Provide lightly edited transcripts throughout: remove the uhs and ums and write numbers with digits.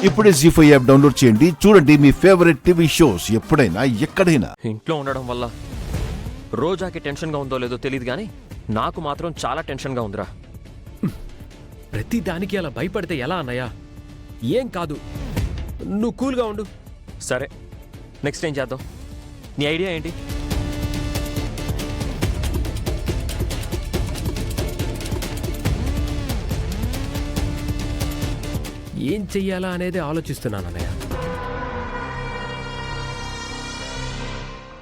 ఇప్పుడే జీ5 app download చేయండి. చూడండి మీ ఫేవరెట్ టీవీ షోస్ ఎప్పుడైనా ఎక్కడైనా. ఇంట్లో ఉండడం వల్ల రోజాకి టెన్షన్గా ఉందో లేదో తెలియదు కానీ నాకు మాత్రం చాలా టెన్షన్గా ఉందిరా. ప్రతి దానికి అలా భయపడితే ఎలా అన్నయ్య? ఏం కాదు, నువ్వు కూల్గా ఉండు. సరే, నెక్స్ట్ ఏం చేద్దాం? నీ ఐడియా ఏంటి? ఏం చెయ్యాలా అనేది ఆలోచిస్తున్నాను అన్నయ్య.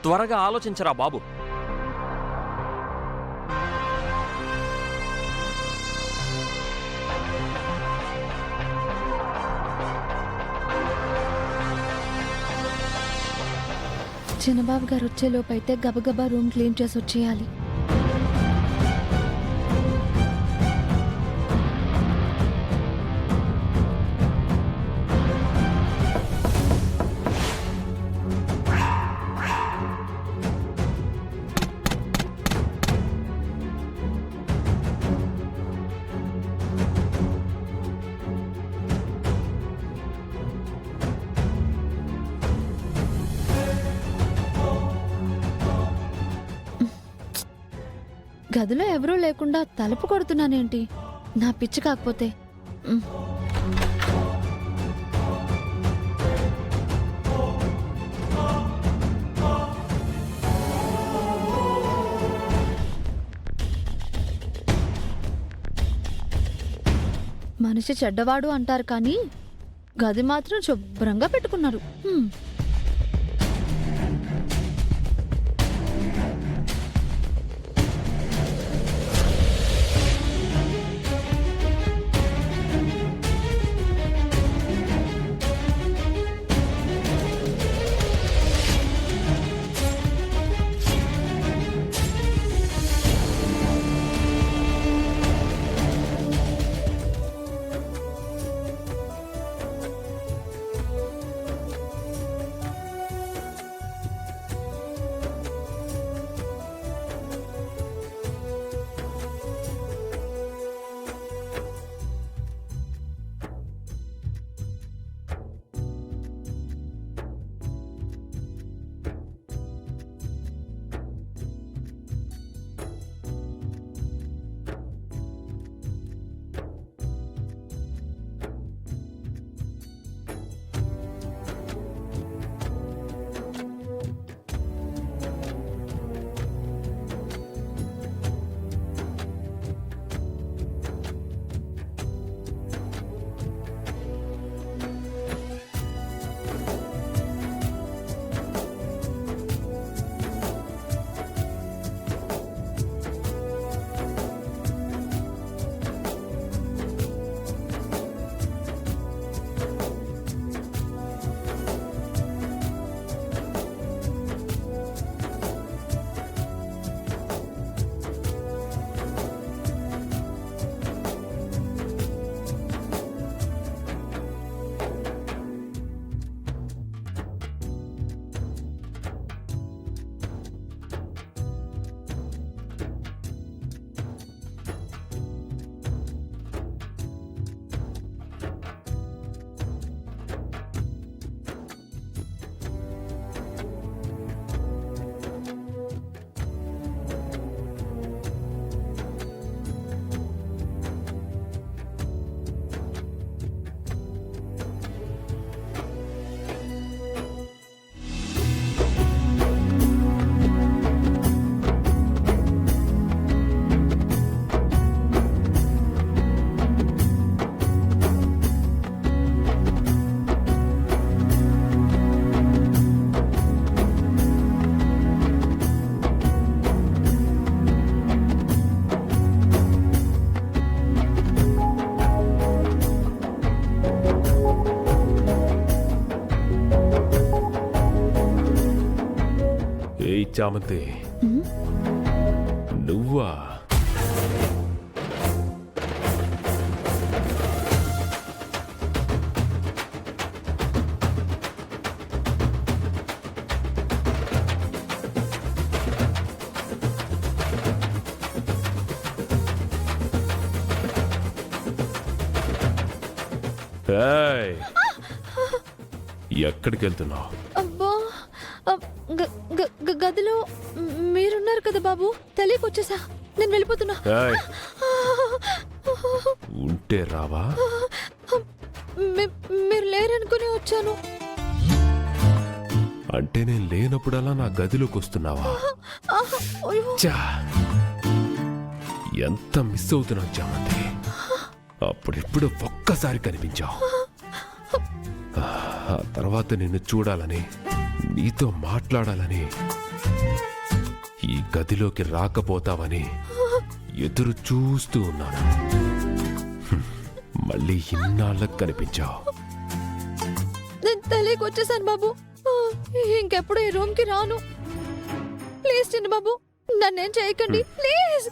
త్వరగా ఆలోచించరా బాబు. చిన్నబాబు గారు వచ్చేలోపు అయితే గబగబా రూమ్ క్లీన్ చేసి వచ్చేయాలి. గదిలో ఎవరూ లేకుండా తలుపు కొడుతున్నానేంటి? నా పిచ్చి కాకపోతే. మనిషి చెడ్డవాడు అంటారు కానీ గది మాత్రం శుభ్రంగా పెట్టుకున్నారు. చామంతి, నువ్వా? ఎక్కడికి వెళ్తున్నావు? అబ్బా గదిలో మీరున్నారు కదా బాబు, తెలియకొచ్చేసా. నేను వెళ్ళిపోతున్నా. ఏయ్, ఉంటే రావా? మీరు లేరనుకుని వచ్చాను. అంటే నేను లేనప్పుడల్లా నా గదిలోకి వస్తున్నావా? అయ్యో. చా, ఎంత మిస్ అవుతున్నా చామంతి. అప్పుడెప్పుడు ఒక్కసారి కనిపించావు. ఆ తర్వాత నిన్ను చూడాలని, నీతో మాట్లాడాలని, ఈ గదిలోకి రాకపోతావని ఎదురు చూస్తూ ఉన్నాను. మళ్ళీ ఇన్నాళ్ళకు కనిపించావు. నేను తెలియకొచ్చేసాను బాబు. ఇంకెప్పుడు ఈ రూమ్ కి రాను. ప్లీజ్ చిన్న బాబు, నన్నేం చేయకండి ప్లీజ్.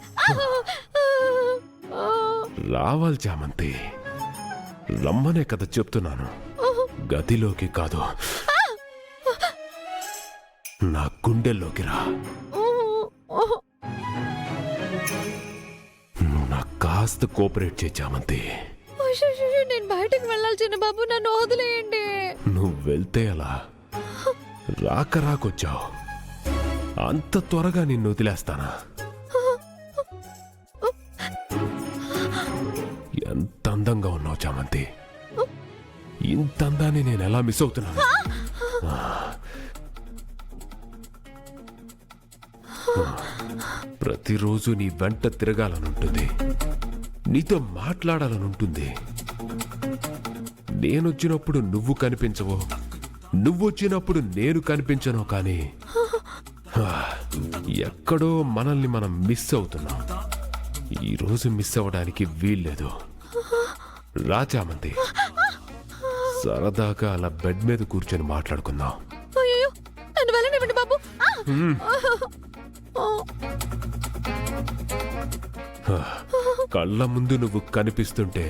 రావాలి చామంతి, రమ్మనే కదా చెప్తున్నాను. గదిలోకి కాదు, నా గుండెల్లోకి రా. నువ్వు నాకు కాస్త కోఆపరేట్ చేయి చామంతి. నేను బయటకు వెళ్ళాలి చిన్న బాబు, నన్ను వదిలేయండి. నువ్వు వెళ్తే అలా రాకొచ్చావు. అంత త్వరగా నిన్ను వదిలేస్తానా? ఎంత అందంగా ఉన్నావు చామంతి. ఇంత అందాన్ని నేను ఎలా మిస్ అవుతున్నాను? ప్రతిరోజు నీ వెంట తిరగాలనుంటుంది, నీతో మాట్లాడాలనుంటుంది. నేనొచ్చినప్పుడు నువ్వు కనిపించవో, నువ్వొచ్చినప్పుడు నేను కనిపించను. కానీ ఎక్కడో మనల్ని మనం మిస్ అవుతున్నాం. ఈరోజు మిస్ అవ్వడానికి వీల్లేదు. రా చామంతి, సరదాగా అలా బెడ్ మీద కూర్చొని మాట్లాడుకుందాం. అయ్యో, నన్ను వెళ్ళనివ్వండి బాబు. కళ్ళ ముందు నువ్వు కనిపిస్తుంటే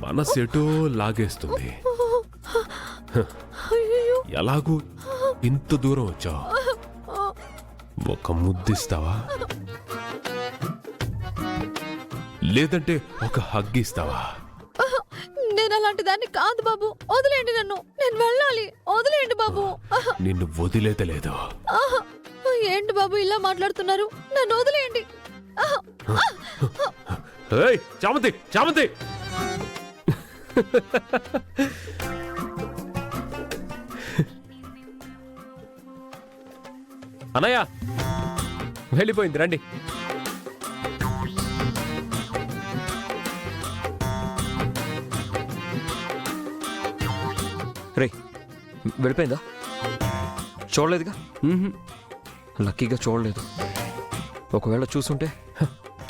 మనసెటో లాగేస్తుంది. ఎలాగూ ఇంత దూరం వచ్చావు, ఒక ముద్దిస్తావా? లేదంటే ఒక హగ్ ఇస్తావా? నేను అలాంటి దాన్ని కాదు బాబు, వదిలేయండి నన్ను. నేను వెళ్ళాలి, వదిలేయండి బాబు. నిన్ను వదిలేదలేదు. ఏంటి బాబు ఇలా మాట్లాడుతున్నారు? నన్ను వదిలేయండి. ఏయ్, చామంతి చామంతి! అన్నయ్య వెళ్ళిపోయింది, రండి. రే, వెళ్ళిపోయిందా? చూడలేదుగా. లక్కీగా చూడలేదు. ఒకవేళ చూసుంటే.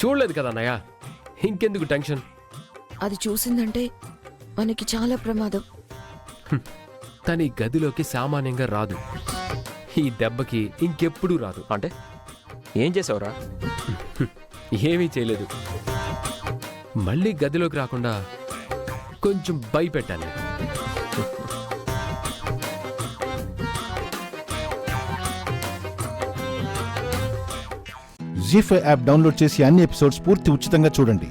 చూడలేదు కదా అన్నయ్య, ఇంకెందుకు టెన్షన్? అది చూసిందంటే మనకి చాలా ప్రమాదం. తన ఈ గదిలోకి సామాన్యంగా రాదు. ఈ దెబ్బకి ఇంకెప్పుడూ రాదు. అంటే ఏం చేసావురా? ఏమీ చేయలేదు. మళ్ళీ గదిలోకి రాకుండా కొంచెం భయపెట్టాను. జీ5 యాప్ డౌన్లోడ్ చేసి అన్ని ఎపిసోడ్స్ పూర్తి ఉచితంగా చూడండి.